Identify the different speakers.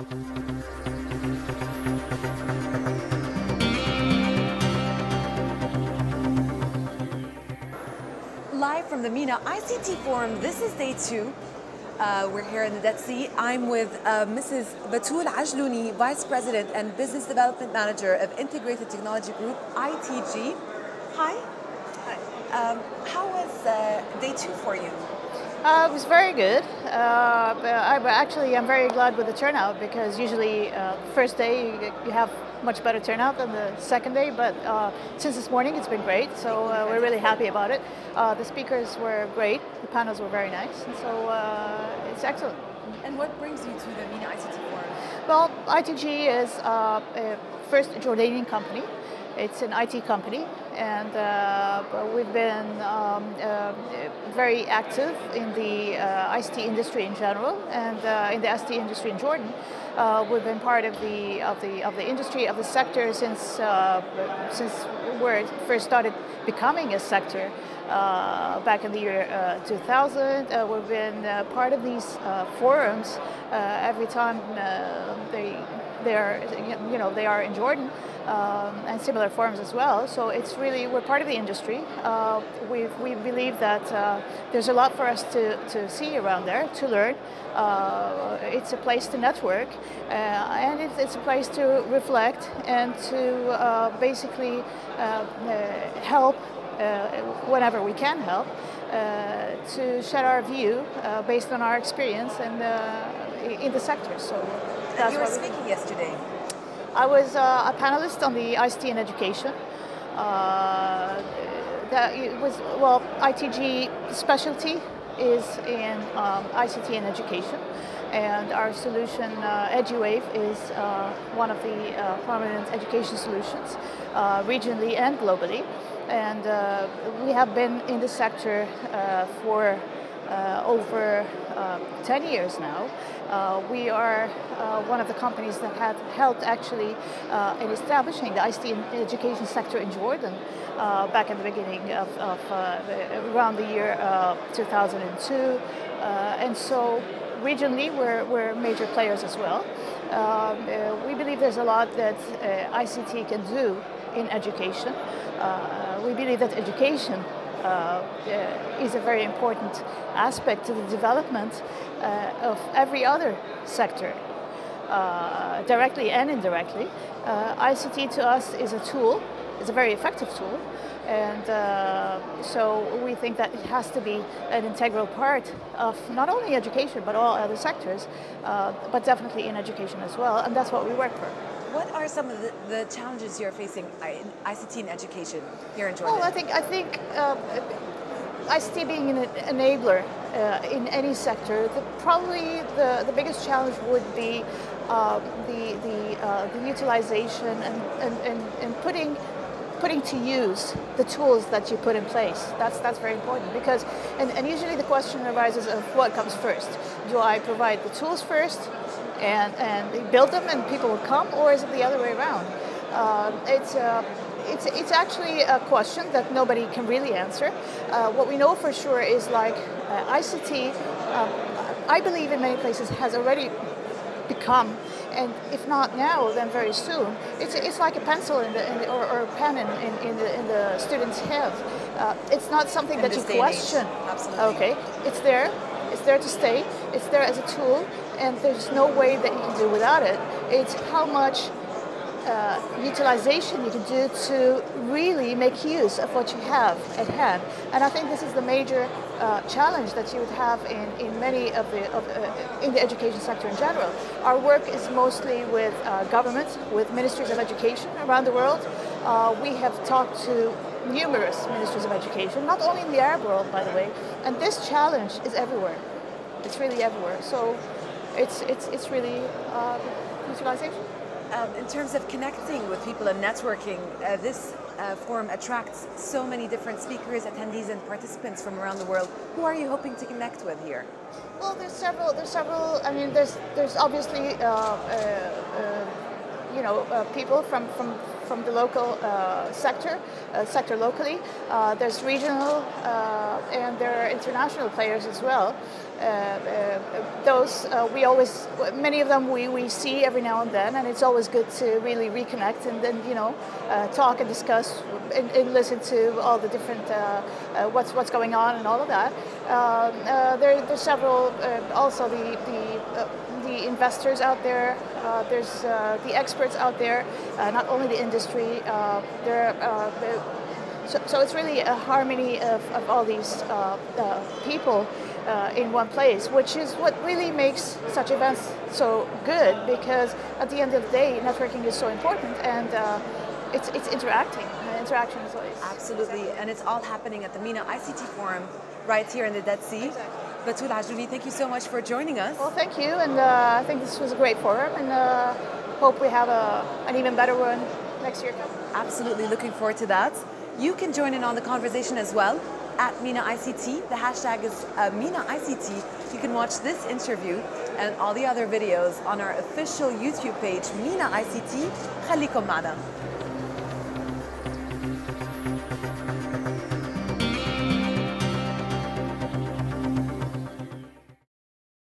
Speaker 1: Live from the MENA ICT Forum, this is day 2. We're here in the Dead Sea. I'm with Mrs. Batoul Ajlouni, Vice President and Business Development Manager of Integrated Technology Group, ITG. Hi. Hi. How was day 2 for you?
Speaker 2: It was very good. I'm very glad with the turnout, because usually first day you have much better turnout than the second day, but since this morning it's been great, so we're really happy about it. The speakers were great, the panels were very nice, and so it's excellent.
Speaker 1: And what brings you to the MENA ICT Forum?
Speaker 2: Well, ITG is first a Jordanian company. It's an IT company, and we've been very active in the ICT industry in general, and in the ICT industry in Jordan. We've been part of the industry, of the sector since where it first started becoming a sector back in the year 2000. We've been part of these forums every time they are in Jordan. And similar forums as well. So it's really, we're part of the industry. We believe that there's a lot for us to see around there, to learn. It's a place to network, and it's a place to reflect and to basically help whenever we can help, to share our view based on our experience and in the sector. So that's
Speaker 1: and you were speaking yesterday.
Speaker 2: I was a panelist on the ICT in education. ITG specialty is in ICT in education, and our solution, EduWave, is one of the prominent education solutions, regionally and globally. And we have been in the sector for over 10 years now. We are one of the companies that had helped actually in establishing the ICT education sector in Jordan back in the beginning of around the year 2002. And so regionally we're major players as well. We believe there's a lot that ICT can do in education. We believe that education is a very important aspect to the development of every other sector, directly and indirectly. ICT to us is a tool, it's a very effective tool, and so we think that it has to be an integral part of not only education but all other sectors, but definitely in education as well, and that's what we work for.
Speaker 1: What are some of the challenges you're facing in ICT in education here in Jordan?
Speaker 2: Well, I think ICT being an enabler in any sector, probably the biggest challenge would be the utilization and putting to use the tools that you put in place. That's very important, because and usually the question arises of what comes first. Do I provide the tools first and build them and people will come, or is it the other way around? It's actually a question that nobody can really answer. What we know for sure is like ICT, I believe in many places has already become, and if not now, then very soon. It's like a pencil or a pen in the student's hand. It's not something that you question.
Speaker 1: Absolutely.
Speaker 2: Okay, it's there. It's there to stay. It's there as a tool, and there's no way that you can do without it. It's how much utilization you can do to really make use of what you have at hand. And I think this is the major challenge that you would have in many of in the education sector in general. Our work is mostly with governments, with ministries of education around the world. We have talked to numerous ministries of education, not only in the Arab world, by the way, and this challenge is everywhere. It's really everywhere. So it's really utilization.
Speaker 1: In terms of connecting with people and networking, this forum attracts so many different speakers, attendees, and participants from around the world. Who are you hoping to connect with here?
Speaker 2: Well, there's several. I mean, there's obviously people from the local sector locally. There's regional and there are international players as well. many of them we see every now and then, and it's always good to really reconnect and then talk and discuss and listen to all the different what's going on and all of that. There's several also the investors out there. There's the experts out there, not only the industry. So it's really a harmony of all these people in one place, which is what really makes such events so good, because at the end of the day, networking is so important, and it's interacting. Interaction is always...
Speaker 1: Absolutely, and it's all happening at the MENA ICT Forum right here in the Dead Sea.
Speaker 2: Exactly.
Speaker 1: Batoul Ajlouni, thank you so much for joining us.
Speaker 2: Well, thank you, and I think this was a great forum, and hope we have an even better one next year.
Speaker 1: Absolutely, looking forward to that. You can join in on the conversation as well at MENA ICT. The hashtag is MENA ICT. You can watch this interview and all the other videos on our official YouTube page, MENA ICT. خليكم معنا.